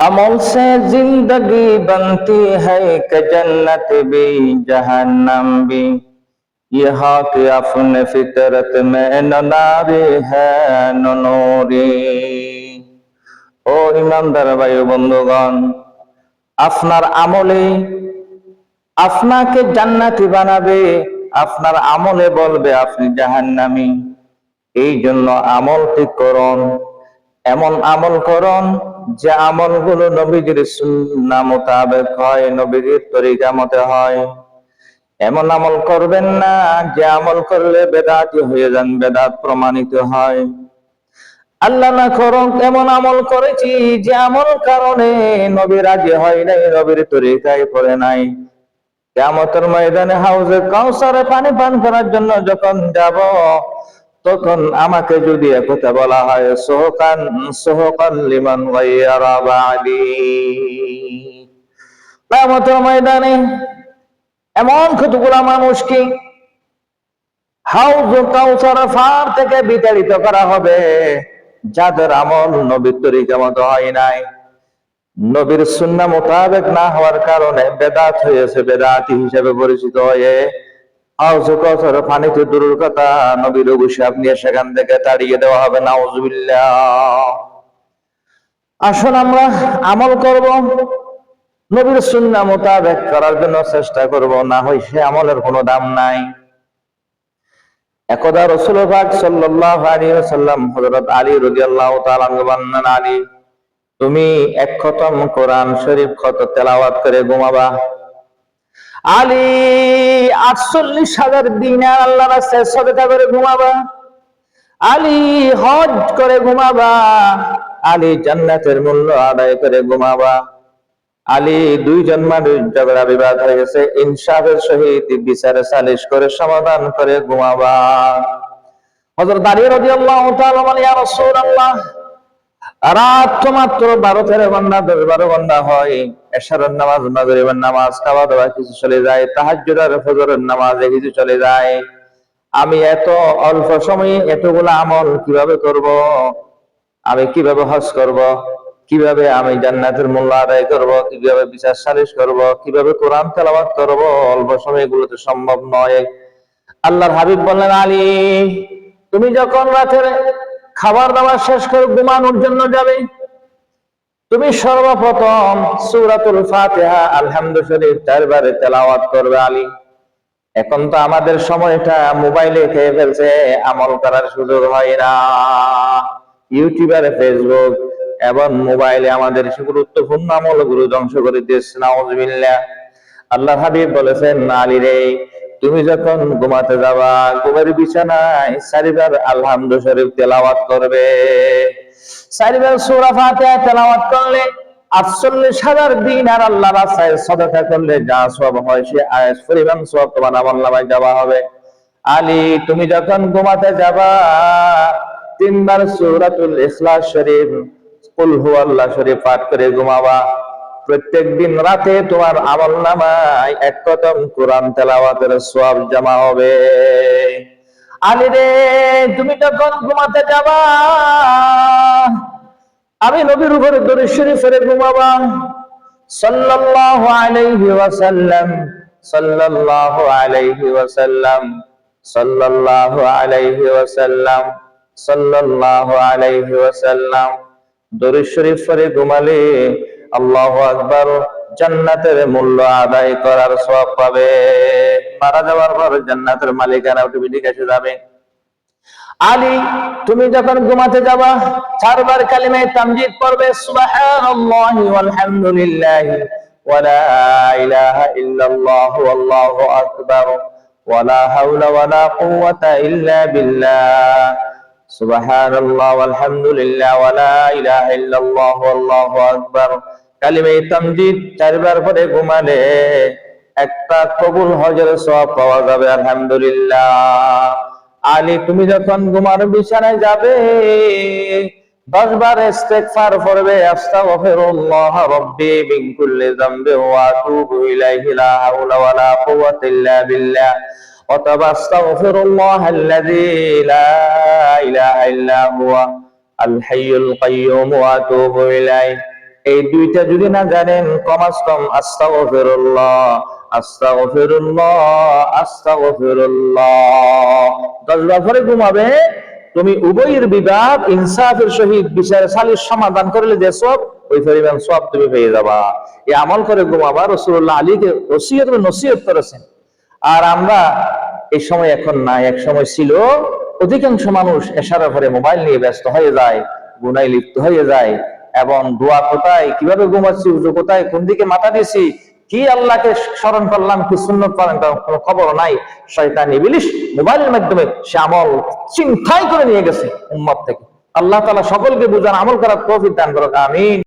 अमल से जिंदगी बनती है कि जन्नत भी जहन्नम भी। यहाँ की अपने फितरत में न नारी है न नूरी। ও ইমানদার ভাই ও বন্ধুগণ, আপনার আমলে আপনাকে জান্নাতি বানাবে, আপনার আমলে বলবে আপনি জাহান্নামী। এই জন্য আমল ঠিক করুন, এমন আমল করুন যে আমলগুলো নবীজির সুন্নাহ মোতাবেক হয়, নবীজির তরিকা মতে হয়। এমন আমল করবেন না যে আমল করলে বেদাতি হয়ে যান, বেদাত প্রমাণিত হয়। আল্লাহ না করুন এমন আমল করেছি যে আমল কারণে নবী রাজি হয় নাই, নবীর তরিকায় পড়ে নাই। কিয়ামতের ময়দানে হাউজে কাউসারে পানি পান করার জন্য যখন যাব, তখন আমাকে যদি একথা বলা হয়, সোহকান সোহকান লিমান গায়রা বাদি। কিয়ামতের ময়দানে এমন কতগুলা মানুষকে হাউজ কাউসার ফার থেকে বিতাড়িত করা হবে যাদের আমল নবীর তরিকা মতো হয় নাই, নবীর সুন্নাহ মোতাবেক না হওয়ার কারণে বেদাত হয়েছে, বেদাতি হিসেবে পরিচিত হয়ে হাউজ কাউসার পানিতে দূরের কথা নবীর অভিশাপ নিয়ে সেখান থেকে তাড়িয়ে দেওয়া হবে। নাউজুবিল্লাহ। আসুন আমরা আমল করব, নবীর সুন্নাহ মোতাবেক করার জন্য চেষ্টা করব, না হয় সে আমলের কোনো দাম নাই। একদা রাসূল পাক সাল্লাল্লাহু আলাইহি ওয়াসাল্লাম হযরত আলী রাদিয়াল্লাহু তাআলা আনহু বললেন, আলী তুমি এক খতম কোরআন শরীফ তেলাওয়াত করে ঘুমাবা। আলী 48,000 দিনার আল্লাহর রাস্তায় সদকা করে ঘুমাবা। আলী হজ করে ঘুমাবা। আলী জান্নাতের মূল্য আদায় করে ঘুমাবা। আলী দুইজন মানুষ ঝগড়া বিবাদ হয়ে গেছে, ইনসাফের সহিত বিচারে সালিশ করে সমাধান করে ঘুমাবা। হযরত আলী রাদিয়াল্লাহু তাআলা বলেন, ইয়া রাসূলুল্লাহ, রাত তো মাত্র 12-13 ঘন্টা, 10-12 ঘন্টা হয়। এশারের নামাজ, মাগরিবের নামাজ, খাওয়া দাওয়া কিছু চলে যায়, তাহাজ্জুদ আর ফজরের নামাজে কিছু চলে যায়। আমি এত অল্প সময়ে এতগুলা আমল কিভাবে করব? আমি কিভাবে হজ করব? কিভাবে আমি জান্নাতের মূল্য আদায় করব? কিভাবে বিচার সালিশ করব? কিভাবে কোরআন তেলাওয়াত করব? অল্প সময় এগুলো তো সম্ভব নয়। আল্লাহর হাবিব বললেন, আলী তুমি যখন রাতের খাবার দাবার শেষ করে ঘুমানোর জন্য যাবে, তুমি সর্বপ্রথম সূরাতুল ফাতিহা আলহামদু শরীফ 4 বারে তেলাওয়াত করবে। আলী এখন তো আমাদের সময়টা মোবাইলে খেয়ে ফেলছে, আমল করার সুযোগ হয় না। ইউটিউব আর ফেসবুক এবং মোবাইলে আমাদের গুরুত্বপূর্ণ আমলগুলো ধ্বংস করে দিয়েছে। নাউজুবিল্লাহ। আল্লাহ হাবিব বলেছেন, আলী রে তুমি যখন ঘুমাতে যাবা, ঘুমের বিছানায় 4 বার আলহামদু শরীফ তেলাওয়াত করবে। 4 বার সূরা ফাতিহা তেলাওয়াত করলে 48,000 দিনার আল্লাহর রাস্তায় সদকা করলে যা সওয়াব হয়, সে আয়াত পরিমাণ সওয়াব তোমার আমলনামায় দেওয়া হবে। আলী তুমি যখন ঘুমাতে যাবা, 3 বার সূরাতুল ইখলাস শরীফ, কুল হুয়াল্লাহ শরীফ পাঠ করে ঘুমাবা। প্রত্যেক দিন রাতে তোমার আমলনামায় 1 খতম কোরআন তেলাওয়াতের সওয়াব জমা হবে। আলী রে তুমি যখন ঘুমাতে যাবা, আমি নবীর উপরে দরুদ শরীফ পড়ে ঘুমাবা। সাল্লাল্লাহু আলাইহি ওয়াসাল্লাম, সাল্লাল্লাহু আলাইহি ওয়াসাল্লাম, সাল্লাল্লাহু আলাইহি ওয়াসাল্লাম, সাল্লাল্লাহু আলাইহি ওয়াসাল্লাম। দরুদ শরীফ পড়ে ঘুমালে আল্লাহু আকবার, জান্নাতের মূল্য আদায় করার সওয়াব পাবে। মারা যাওয়ার পর জান্নাতের মালিকানা অটোমেটিক এসে যাবে। আলী তুমি যখন ঘুমাতে যাবা, 4 বার কালিমায়ে তামজিদ পড়বে, সুবহানাল্লাহি ওয়ালহামদুলিল্লাহি ওয়া লা ইলাহা ইল্লাল্লাহু ওয়াল্লাহু আকবার ওয়া লা হাওলা ওয়া লা কুওয়াতা ইল্লা বিল্লাহ। সুবহানাল্লাহি ওয়ালহামদুলিল্লাহি ওয়া লা ইলাহা ইল্লাল্লাহু ওয়াল্লাহু আকবার। কালিমায়ে তামজিদ 4 বার পড়ে ঘুমালে একটা কবুল হজের সওয়াব পাওয়া যাবে। আলহামদুলিল্লাহ। আলী তুমি যখন ঘুমার বিছানায় যাবে, 10 বার ইস্তিগফার পড়বে, আস্তাগফিরুল্লাহ রাব্বি মিন কুল্লি যামবি ওয়া আতুবু ইলাইহি লা হাওলা ওয়া লা কুওয়াতা ইল্লা বিল্লাহ। অথবা আস্তাগফিরুল্লাহাল্লাযী লা ইলাহা ইল্লা হুয়া আল হাইয়ুল কাইয়্যুম ওয়া আতুবু ইলাইহি। এই দুইটা যদি না জানেন, কমাস কম আস্তাগফিরুল্লাহ আস্তাগফিরুল্লাহ আস্তাগফিরুল্লাহ 10 বার করে ঘুমাবে, তুমি উভয়ের বিবাদ ইনসাফের সহিত বিচারে সালিশ সমাধান করলে যে সব, ওই পরিমাণ সব তুমি পেয়ে যাবা। এই আমল করে ঘুমাবা রাসূলুল্লাহ আলীকে ওসিয়ত নসিহত করেছেন। আর আমরা এই সময় এখন নাই, এক সময় ছিল। অধিকাংশ মানুষ এশারা করে মোবাইল নিয়ে ব্যস্ত হয়ে যায়, গুনায় লিপ্ত হয়ে যায়, এবং দোয়া কোথায়, কিভাবে ঘুমাচ্ছি, উজু কোথায়, কোন দিকে মাথা দিছি, কি আল্লাহকে স্মরণ করলাম, কি সুন্নত পালন করলাম, কোনো খবর নাই। শয়তান ইবলিস মোবাইলের মাধ্যমে সে আমল চিন্তাই করে নিয়ে গেছে উম্মত থেকে। আল্লাহ তাআলা সকলকে বুঝান, আমল করার তৌফিক দান করুক, আমিন।